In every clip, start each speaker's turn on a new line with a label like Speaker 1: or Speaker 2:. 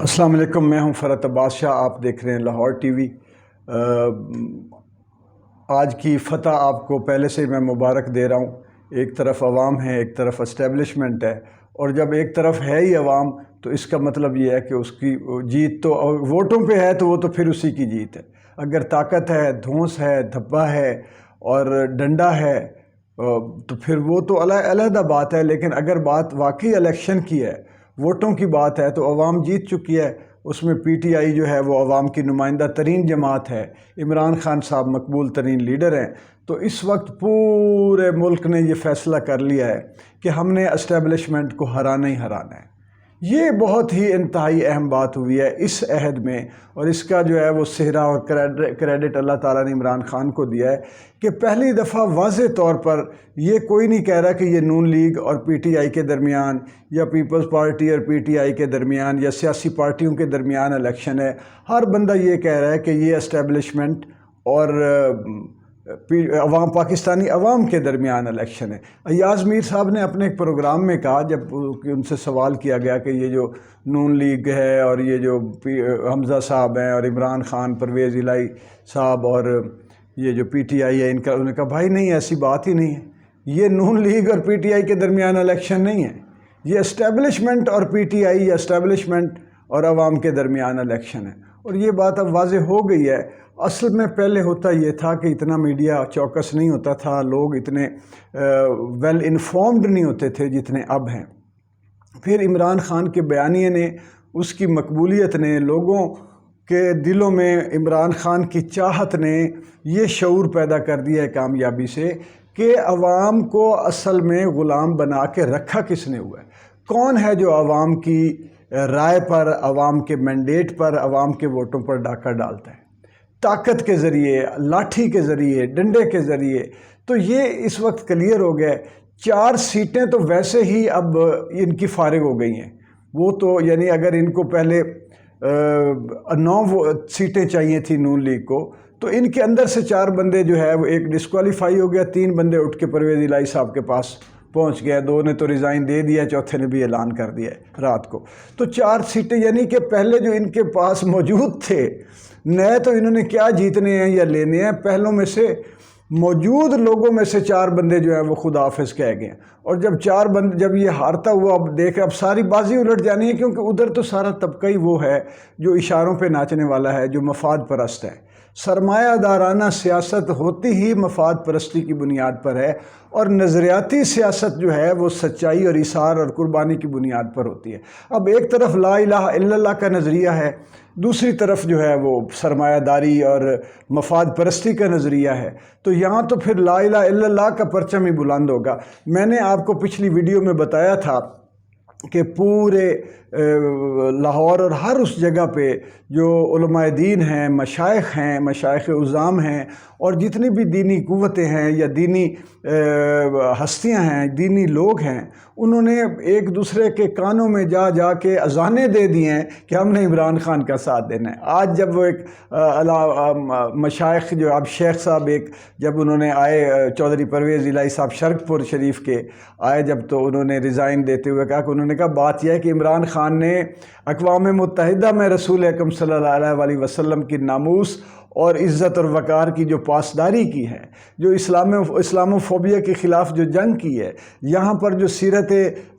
Speaker 1: السلام علیکم، میں ہوں فرحت عباس شاہ، آپ دیکھ رہے ہیں لاہور ٹی وی۔ آج کی فتح آپ کو پہلے سے میں مبارک دے رہا ہوں۔ ایک طرف عوام ہے، ایک طرف اسٹیبلشمنٹ ہے، اور جب ایک طرف ہے ہی عوام تو اس کا مطلب یہ ہے کہ اس کی جیت تو ووٹوں پہ ہے، تو وہ تو پھر اسی کی جیت ہے۔ اگر طاقت ہے، دھونس ہے، دھبا ہے اور ڈنڈا ہے تو پھر وہ تو علیحدہ بات ہے، لیکن اگر بات واقعی الیکشن کی ہے، ووٹوں کی بات ہے، تو عوام جیت چکی ہے۔ اس میں پی ٹی آئی جو ہے وہ عوام کی نمائندہ ترین جماعت ہے، عمران خان صاحب مقبول ترین لیڈر ہیں۔ تو اس وقت پورے ملک نے یہ فیصلہ کر لیا ہے کہ ہم نے اسٹیبلشمنٹ کو ہرانا ہی ہرانا ہے۔ یہ بہت ہی انتہائی اہم بات ہوئی ہے اس عہد میں، اور اس کا جو ہے وہ سہرا اور کریڈٹ اللہ تعالیٰ نے عمران خان کو دیا ہے کہ پہلی دفعہ واضح طور پر یہ کوئی نہیں کہہ رہا کہ یہ نون لیگ اور پی ٹی آئی کے درمیان یا پیپلز پارٹی اور پی ٹی آئی کے درمیان یا سیاسی پارٹیوں کے درمیان الیکشن ہے۔ ہر بندہ یہ کہہ رہا ہے کہ یہ اسٹیبلشمنٹ اور پاکستانی عوام کے درمیان الیکشن ہے۔ ایاز میر صاحب نے اپنے ایک پروگرام میں کہا، جب ان سے سوال کیا گیا کہ یہ جو نون لیگ ہے اور یہ جو حمزہ صاحب ہیں اور عمران خان، پرویز الہی صاحب اور یہ جو پی ٹی آئی ہے، انہوں نے کہا بھائی نہیں، ایسی بات ہی نہیں ہے، یہ نون لیگ اور پی ٹی آئی کے درمیان الیکشن نہیں ہے، یہ اسٹیبلشمنٹ اور پی ٹی آئی یا اسٹیبلشمنٹ اور عوام کے درمیان الیکشن ہے۔ اور یہ بات اب واضح ہو گئی ہے۔ اصل میں پہلے ہوتا یہ تھا کہ اتنا میڈیا چوکس نہیں ہوتا تھا، لوگ اتنے ویل انفارمڈ نہیں ہوتے تھے جتنے اب ہیں۔ پھر عمران خان کے بیانیے نے، اس کی مقبولیت نے، لوگوں کے دلوں میں عمران خان کی چاہت نے یہ شعور پیدا کر دیا ہے کامیابی سے کہ عوام کو اصل میں غلام بنا کے رکھا کس نے ہوا ہے، کون ہے جو عوام کی رائے پر، عوام کے مینڈیٹ پر، عوام کے ووٹوں پر ڈاکہ ڈالتا ہے، طاقت کے ذریعے، لاٹھی کے ذریعے، ڈنڈے کے ذریعے۔ تو یہ اس وقت کلیئر ہو گیا ہے۔ 4 سیٹیں تو ویسے ہی اب ان کی فارغ ہو گئی ہیں، وہ تو یعنی اگر ان کو پہلے 9 سیٹیں چاہیے تھی نون لیگ کو، تو ان کے اندر سے 4 بندے جو ہے وہ ایک ڈسکوالیفائی ہو گیا، 3 بندے اٹھ کے پرویز الہی صاحب کے پاس پہنچ گئے، 2 نے تو ریزائن دے دیا، چوتھے نے بھی اعلان کر دیا ہے رات کو۔ تو 4 سیٹیں یعنی کہ پہلے جو ان کے پاس موجود تھے، نئے تو انہوں نے کیا جیتنے ہیں یا لینے ہیں، پہلوں میں سے موجود لوگوں میں سے 4 بندے جو ہیں وہ خدا حافظ کہہ گئے ہیں۔ اور جب یہ ہارتا ہوا، اب ساری بازی الٹ جانی ہے، کیونکہ ادھر تو سارا طبقہ ہی وہ ہے جو اشاروں پہ ناچنے والا ہے، جو مفاد پرست ہے۔ سرمایہ دارانہ سیاست ہوتی ہی مفاد پرستی کی بنیاد پر ہے، اور نظریاتی سیاست جو ہے وہ سچائی اور ایثار اور قربانی کی بنیاد پر ہوتی ہے۔ اب ایک طرف لا الہ الا اللہ کا نظریہ ہے، دوسری طرف جو ہے وہ سرمایہ داری اور مفاد پرستی کا نظریہ ہے، تو یہاں تو پھر لا الہ الا اللہ کا پرچم ہی بلند ہوگا۔ میں نے آپ کو پچھلی ویڈیو میں بتایا تھا کہ پورے لاہور اور ہر اس جگہ پہ جو علماء دین ہیں، مشائخ ہیں، مشائخ عظام ہیں، اور جتنی بھی دینی قوتیں ہیں یا دینی ہستیاں ہیں، دینی لوگ ہیں، انہوں نے ایک دوسرے کے کانوں میں جا جا کے اذانیں دے دی ہیں کہ ہم نے عمران خان کا ساتھ دینا ہے۔ آج جب وہ ایک مشائخ جو اب شیخ صاحب جب انہوں نے آئے، چودھری پرویز الہی صاحب شرک پور شریف کے آئے جب، تو انہوں نے ریزائن دیتے ہوئے کہا کہ انہوں نے کہا بات یہ ہے کہ عمران خان نے اقوام متحدہ میں رسول اکرم صلی اللہ علیہ وسلم کی ناموس اور عزت اور وقار کی جو پاسداری کی ہے، جو اسلاموفوبیا کے خلاف جو جنگ کی ہے، یہاں پر جو سیرت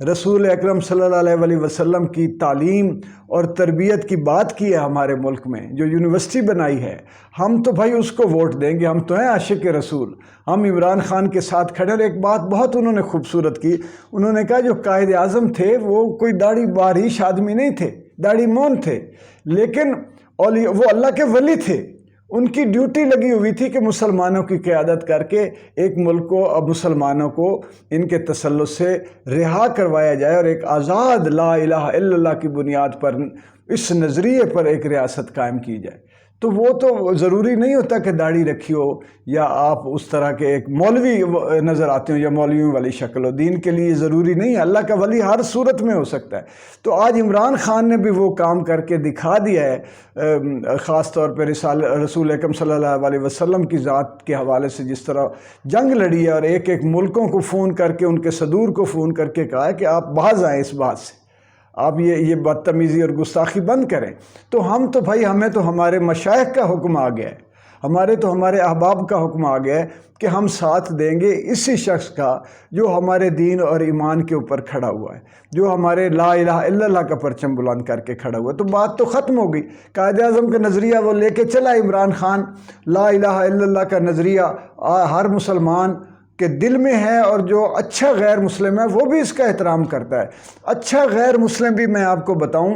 Speaker 1: رسول اکرم صلی اللہ علیہ وسلم کی تعلیم اور تربیت کی بات کی ہے ہمارے ملک میں، جو یونیورسٹی بنائی ہے، ہم تو بھائی اس کو ووٹ دیں گے، ہم تو ہیں عاشق رسول، ہم عمران خان کے ساتھ کھڑے۔ اور ایک بات بہت انہوں نے خوبصورت کی، انہوں نے کہا جو قائد اعظم تھے وہ کوئی داڑھی باریش آدمی نہیں تھے، داڑھی مون تھے، لیکن وہ اللہ کے ولی تھے۔ ان کی ڈیوٹی لگی ہوئی تھی کہ مسلمانوں کی قیادت کر کے ایک ملک کو، اب مسلمانوں کو ان کے تسلط سے رہا کروایا جائے، اور ایک آزاد لا الہ الا اللہ کی بنیاد پر اس نظریے پر ایک ریاست قائم کی جائے۔ تو وہ تو ضروری نہیں ہوتا کہ داڑھی رکھی ہو یا آپ اس طرح کے ایک مولوی نظر آتے ہوں یا مولویوں والی شکل ہو، دین کے لیے ضروری نہیں ہے، اللہ کا ولی ہر صورت میں ہو سکتا ہے۔ تو آج عمران خان نے بھی وہ کام کر کے دکھا دیا ہے، خاص طور پہ رسول اکرم صلی اللہ علیہ وسلم کی ذات کے حوالے سے جس طرح جنگ لڑی ہے، اور ایک ایک ملکوں کو فون کر کے، ان کے صدور کو فون کر کے کہا ہے کہ آپ باز آئیں اس بات سے، آپ یہ بدتمیزی اور گستاخی بند کریں۔ تو ہم تو بھائی ہمیں تو ہمارے مشائخ کا حکم آ گیا ہے، ہمارے احباب کا حکم آ گیا ہے کہ ہم ساتھ دیں گے اسی شخص کا جو ہمارے دین اور ایمان کے اوپر کھڑا ہوا ہے، جو ہمارے لا الہ الا اللہ کا پرچم بلند کر کے کھڑا ہوا ہے۔ تو بات تو ختم ہو گئی۔ قائد اعظم کا نظریہ وہ لے کے چلا عمران خان، لا الہ الا اللہ کا نظریہ ہر مسلمان کے دل میں ہے، اور جو اچھا غیر مسلم ہے وہ بھی اس کا احترام کرتا ہے۔ اچھا غیر مسلم بھی میں آپ کو بتاؤں،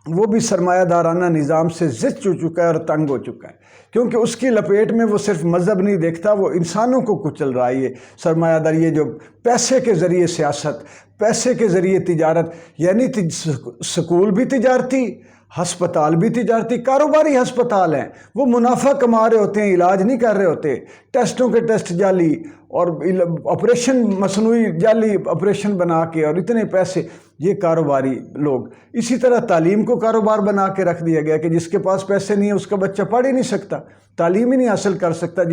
Speaker 1: وہ بھی سرمایہ دارانہ نظام سے زد چکا ہے اور تنگ ہو چکا ہے، کیونکہ اس کی لپیٹ میں وہ صرف مذہب نہیں دیکھتا، وہ انسانوں کو کچل رہا ہے۔ یہ سرمایہ دار، یہ جو پیسے کے ذریعے سیاست، پیسے کے ذریعے تجارت، یعنی سکول بھی تجارتی، ہسپتال بھی تجارتی، کاروباری ہسپتال ہیں، وہ منافع کما رہے ہوتے ہیں، علاج نہیں کر رہے ہوتے، ٹیسٹوں کے ٹیسٹ جعلی اور آپریشن مصنوعی جعلی آپریشن بنا کے، اور اتنے پیسے، یہ کاروباری لوگ۔ اسی طرح تعلیم کو کاروبار بنا کے رکھ دیا گیا کہ جس کے پاس پیسے نہیں ہیں اس کا بچہ پڑھ ہی نہیں سکتا، تعلیم ہی نہیں حاصل کر سکتا،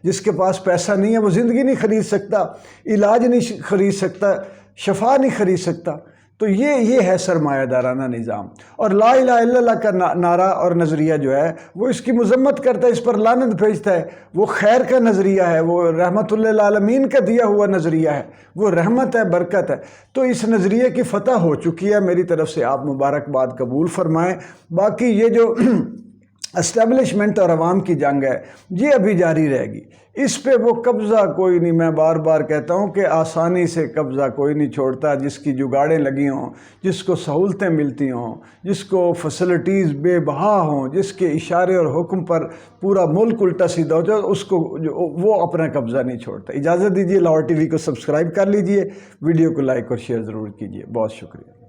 Speaker 1: جس کے پاس پیسہ نہیں ہے وہ زندگی نہیں خرید سکتا، علاج نہیں خرید سکتا، شفا نہیں خرید سکتا۔ تو یہ ہے سرمایہ دارانہ نظام۔ اور لا الہ الا اللہ کا نعرہ اور نظریہ جو ہے وہ اس کی مذمت کرتا ہے، اس پر لعنت بھیجتا ہے۔ وہ خیر کا نظریہ ہے، وہ رحمت للعالمین کا دیا ہوا نظریہ ہے، وہ رحمت ہے، برکت ہے۔ تو اس نظریے کی فتح ہو چکی ہے، میری طرف سے آپ مبارکباد قبول فرمائیں۔ باقی یہ جو اسٹیبلشمنٹ اور عوام کی جنگ ہے یہ ابھی جاری رہے گی، اس پہ وہ قبضہ کوئی نہیں۔ میں بار بار کہتا ہوں کہ آسانی سے قبضہ کوئی نہیں چھوڑتا، جس کی جگاڑیں لگی ہوں، جس کو سہولتیں ملتی ہوں، جس کو فیسلٹیز بے بہا ہوں، جس کے اشارے اور حکم پر پورا ملک الٹا سیدھا ہو جائے، اس کو وہ اپنا قبضہ نہیں چھوڑتا۔ اجازت دیجیے، لاہور ٹی وی کو سبسکرائب کر لیجیے، ویڈیو کو لائک اور شیئر ضرور کیجیے۔ بہت شکریہ۔